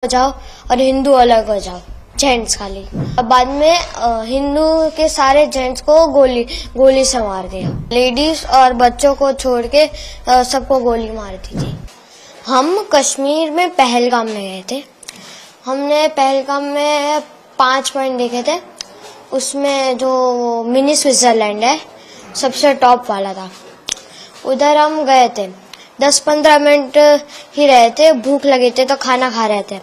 हो जाओ और हिंदू अलग हो जाओ, जेंट्स खाली। बाद में हिंदू के सारे जेंट्स को गोली से मार दिया। लेडीज और बच्चों को छोड़ के सबको गोली मार दी थी। हम कश्मीर में पहलगाम में गए थे। हमने पहलगाम में 5 पॉइंट देखे थे। उसमें जो मिनी स्विट्जरलैंड है सबसे टॉप वाला था। उधर हम गए थे, 10-15 मिनट ही रहे थे। भूख लगी थी तो खाना खा रहे थे,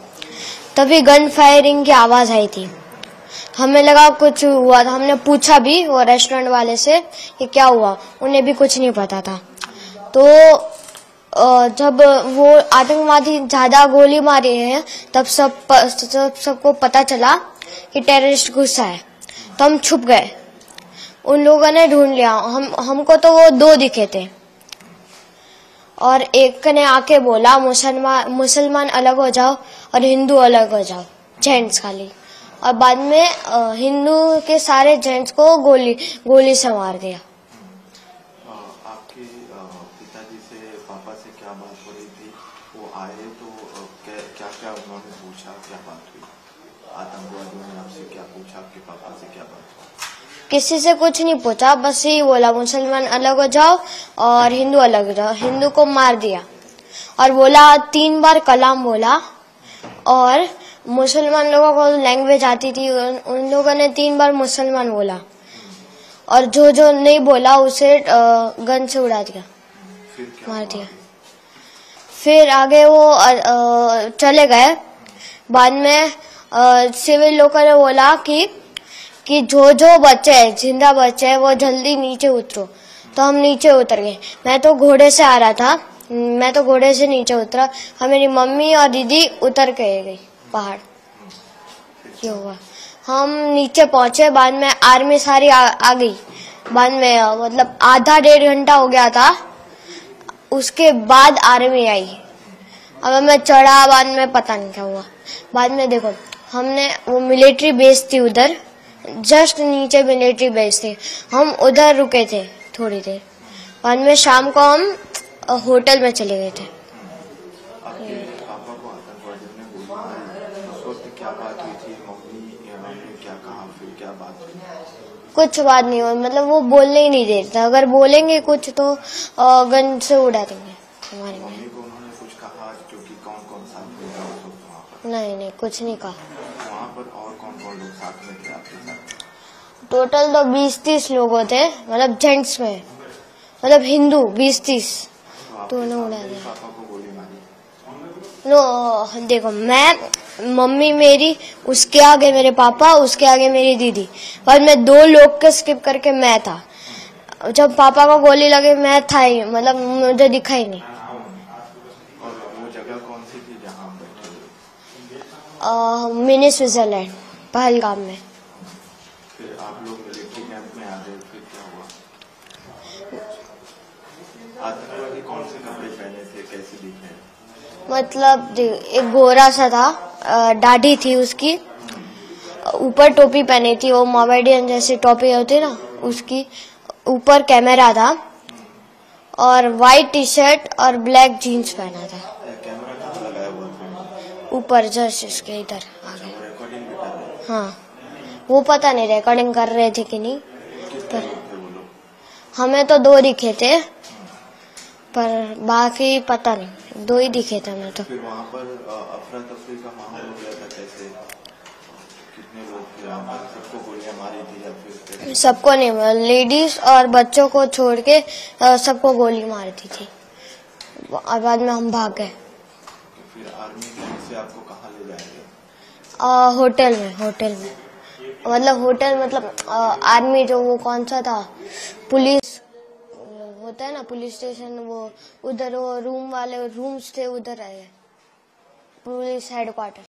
तभी गन फायरिंग की आवाज आई थी। हमें लगा कुछ हुआ था। हमने पूछा भी वो रेस्टोरेंट वाले से कि क्या हुआ, उन्हें भी कुछ नहीं पता था। तो जब वो आतंकवादी ज्यादा गोली मारे हैं तब सबको पता चला कि टेररिस्ट घुसा है, तो हम छुप गए। उन लोगों ने ढूंढ लिया। हमको तो वो 2 दिखे थे और एक ने आके बोला मुसलमान अलग हो जाओ और हिंदू अलग हो जाओ, जेंट्स खाली। और बाद में हिंदू के सारे जेंट्स को गोली से मार दिया। आपके पिताजी से पापा से क्या बात हो रही थी? वो आए तो क्या क्या उन्होंने पूछा, क्या बात हुई? आतंकवादियों ने आपसे क्या पूछा, आपके पापा से क्या बात हुई? किसी से कुछ नहीं पूछा, बस ही बोला मुसलमान अलग हो जाओ और हिंदू अलग हो जाओ। हिंदू को मार दिया और बोला 3 बार कलाम बोला। और मुसलमान लोगों को लैंग्वेज आती थी, उन लोगों ने 3 बार मुसलमान बोला और जो नहीं बोला उसे गन से उड़ा दिया, मार दिया। फिर आगे वो चले गए। बाद में सिविल लोगों ने बोला कि जो बच्चे हैं, जिंदा बच्चे हैं, वो जल्दी नीचे उतरो। तो हम नीचे उतर गए। मैं तो घोड़े से आ रहा था, मैं तो घोड़े से नीचे उतरा और मेरी मम्मी और दीदी उतर के गई पहाड़। ये हुआ, हम नीचे पहुंचे। बाद में आर्मी सारी आ गई। बाद में मतलब आधा 1.5 घंटा हो गया था, उसके बाद आर्मी आई। अब मैं चढ़ा, बाद में पता नहीं क्या हुआ। बाद में देखो, हमने वो मिलिट्री बेस थी उधर, जस्ट नीचे मिलिट्री बेस थे। हम उधर रुके थे थोड़ी देर। बाद में शाम को हम होटल में चले गए थे। आपके पापा को आतंकवादियों ने गोली मारी, उस वक्त क्या बात हुई थी? मम्मी ने क्या कहा, फिर क्या बात हुई? कुछ बात नहीं हुई, मतलब वो बोलने ही नहीं देते। अगर बोलेंगे कुछ तो गन से उड़ा देंगे हमारे। मम्मी को उन्होंने कुछ कहा जो कि कौन कौन साथ में था उस वक्त वहाँ पर? नहीं, कुछ नहीं कहा। वहाँ पर और कौन कौन लोग साथ में थे आपके साथ? टोटल तो 20-30 लोग थे, मतलब जेंट्स में, मतलब हिंदू 20-30। तो उन्हें उड़ा दिया। पापा को गोली मारी? नो देखो, मैं, मम्मी मेरी, उसके आगे मेरे पापा, उसके आगे मेरी दीदी। बाद में 2 लोग के स्किप करके मैं था। जब पापा को गोली लगी मैं था ही, मतलब मुझे दिखा ही नहीं। और वो जगह कौन सी थी जहाँ बैठे? मिनी स्विट्जरलैंड, पहलगाम में। फिर आप लोग मिलिट्री कैंप में आ गए, फिर क्या हुआ? आतंकवादी कौन से कपड़े पहने थे, कैसे दिखे? मतलब एक गोरा सा था, दाढ़ी थी उसकी, ऊपर टोपी पहनी थी, वो मोमेडियन जैसी टोपी होती ना, उसकी ऊपर कैमरा था और वाइट टी-शर्ट और ब्लैक जीन्स पहना था। कैमरा कहाँ लगाया हुआ था? ऊपर जस्ट इसके इधर आगे। रिकॉर्डिंग भी कर रहे थे? हाँ, वो पता नहीं रिकॉर्डिंग कर रहे थे कि नहीं, पर वो लोग हमें तो 2 दिखे थे, पर बाकी पता नहीं, 2 ही दिखे थे हमें तो। फिर वहाँ पर अफरा तफरी का माहौल हो गया था, कैसे? कितने लोग थे वहाँ पर? सबको गोलियां मारी थी या फिर? सबको नहीं, लेडीज और बच्चों को छोड़ के सबको गोली मार दी थी। और बाद में हम भाग गए। फिर आर्मी से आपको कहाँ ले जाएंगे? होटल में मतलब आर्मी जो वो कौन सा था, पुलिस होता है ना, पुलिस स्टेशन, वो उधर वो रूम्स थे, उधर आए, पुलिस हेडक्वार्टर।